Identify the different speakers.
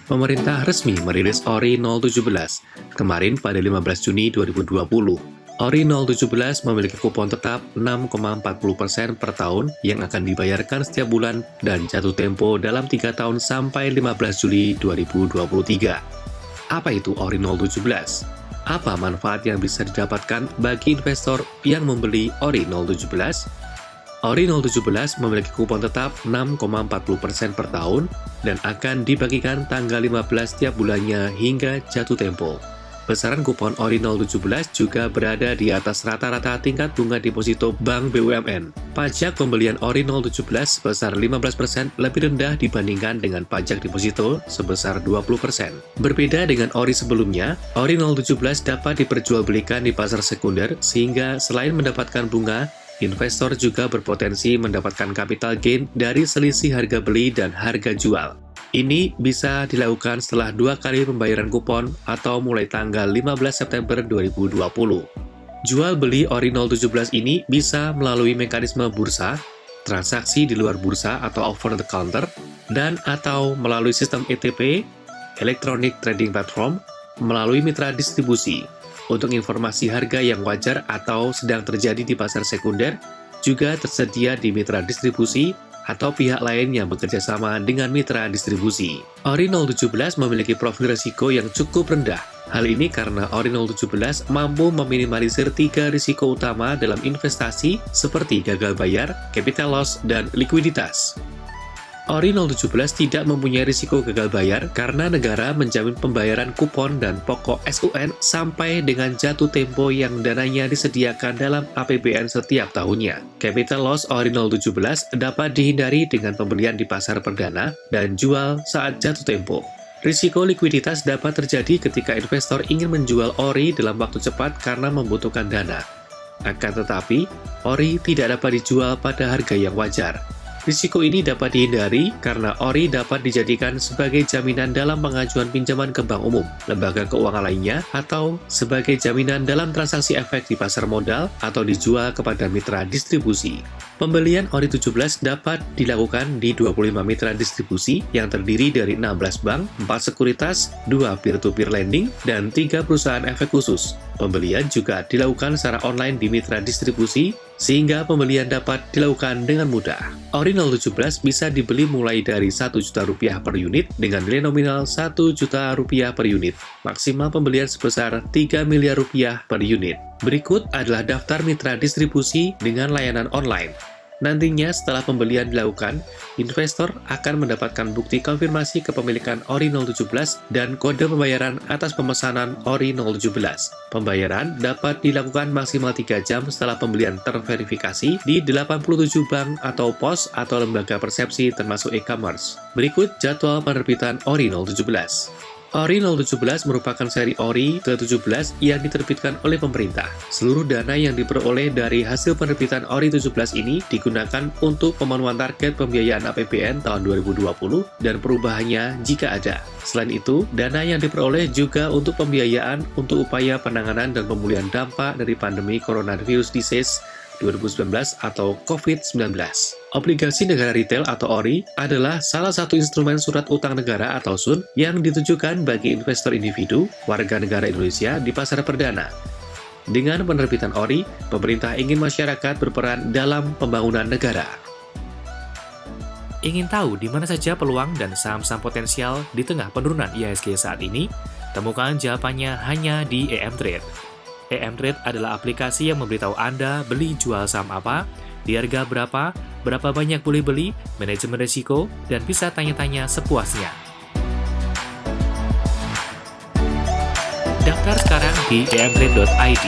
Speaker 1: Pemerintah resmi merilis ORI 017 kemarin pada 15 Juni 2020. ORI 017 memiliki kupon tetap 6,40% per tahun yang akan dibayarkan setiap bulan dan jatuh tempo dalam 3 tahun sampai 15 Juli 2023. Apa itu ORI 017? Apa manfaat yang bisa didapatkan bagi investor yang membeli ORI 017? ORI 017 memiliki kupon tetap 6,40% per tahun dan akan dibagikan tanggal 15 tiap bulannya hingga jatuh tempo. Besaran kupon ORI 017 juga berada di atas rata-rata tingkat bunga deposito Bank BUMN. Pajak pembelian ORI 017 sebesar 15% lebih rendah dibandingkan dengan pajak deposito sebesar 20%. Berbeda dengan ORI sebelumnya, ORI 017 dapat diperjualbelikan di pasar sekunder sehingga selain mendapatkan bunga, investor juga berpotensi mendapatkan capital gain dari selisih harga beli dan harga jual. Ini bisa dilakukan setelah 2 kali pembayaran kupon atau mulai tanggal 15 September 2020. Jual beli ORI 017 ini bisa melalui mekanisme bursa, transaksi di luar bursa atau over the counter, dan atau melalui sistem ETP, Electronic Trading Platform, melalui mitra distribusi. Untuk informasi harga yang wajar atau sedang terjadi di pasar sekunder, juga tersedia di mitra distribusi atau pihak lain yang bekerja sama dengan mitra distribusi. ORI 017 memiliki profil risiko yang cukup rendah. Hal ini karena ORI 017 mampu meminimalisir 3 risiko utama dalam investasi seperti gagal bayar, capital loss, dan likuiditas. ORI 017 tidak mempunyai risiko gagal bayar karena negara menjamin pembayaran kupon dan pokok SUN sampai dengan jatuh tempo yang dananya disediakan dalam APBN setiap tahunnya. Capital loss ORI 017 dapat dihindari dengan pembelian di pasar perdana dan jual saat jatuh tempo. Risiko likuiditas dapat terjadi ketika investor ingin menjual ORI dalam waktu cepat karena membutuhkan dana. Akan tetapi, ORI tidak dapat dijual pada harga yang wajar. Risiko ini dapat dihindari karena ORI dapat dijadikan sebagai jaminan dalam pengajuan pinjaman ke bank umum, lembaga keuangan lainnya, atau sebagai jaminan dalam transaksi efek di pasar modal atau dijual kepada mitra distribusi. Pembelian ORI 17 dapat dilakukan di 25 mitra distribusi yang terdiri dari 16 bank, 4 sekuritas, 2 peer-to-peer lending, dan 3 perusahaan efek khusus. Pembelian juga dilakukan secara online di mitra distribusi, sehingga pembelian dapat dilakukan dengan mudah. ORI 017 bisa dibeli mulai dari Rp1 juta per unit dengan nilai nominal Rp1 juta per unit. Maksimal pembelian sebesar Rp3 miliar per unit. Berikut adalah daftar mitra distribusi dengan layanan online. Nantinya setelah pembelian dilakukan, investor akan mendapatkan bukti konfirmasi kepemilikan ORI 017 dan kode pembayaran atas pemesanan ORI 017. Pembayaran dapat dilakukan maksimal 3 jam setelah pembelian terverifikasi di 87 bank atau pos atau lembaga persepsi termasuk e-commerce. Berikut jadwal penerbitan ORI 017. ORI 017 merupakan seri ORI ke-17 yang diterbitkan oleh pemerintah. Seluruh dana yang diperoleh dari hasil penerbitan ORI 17 ini digunakan untuk pemenuhan target pembiayaan APBN tahun 2020 dan perubahannya jika ada. Selain itu, dana yang diperoleh juga untuk pembiayaan untuk upaya penanganan dan pemulihan dampak dari pandemi Coronavirus Disease 2019 atau COVID-19. Obligasi negara retail atau ORI adalah salah satu instrumen surat utang negara atau SUN yang ditujukan bagi investor individu, warga negara Indonesia di pasar perdana. Dengan penerbitan ORI, pemerintah ingin masyarakat berperan dalam pembangunan negara.
Speaker 2: Ingin tahu di mana saja peluang dan saham-saham potensial di tengah penurunan IHSG saat ini? Temukan jawabannya hanya di EM Trade. EM Trade adalah aplikasi yang memberitahu Anda beli jual saham apa, di harga berapa, berapa banyak boleh beli, manajemen risiko, dan bisa tanya-tanya sepuasnya. Daftar sekarang di emtrade.id.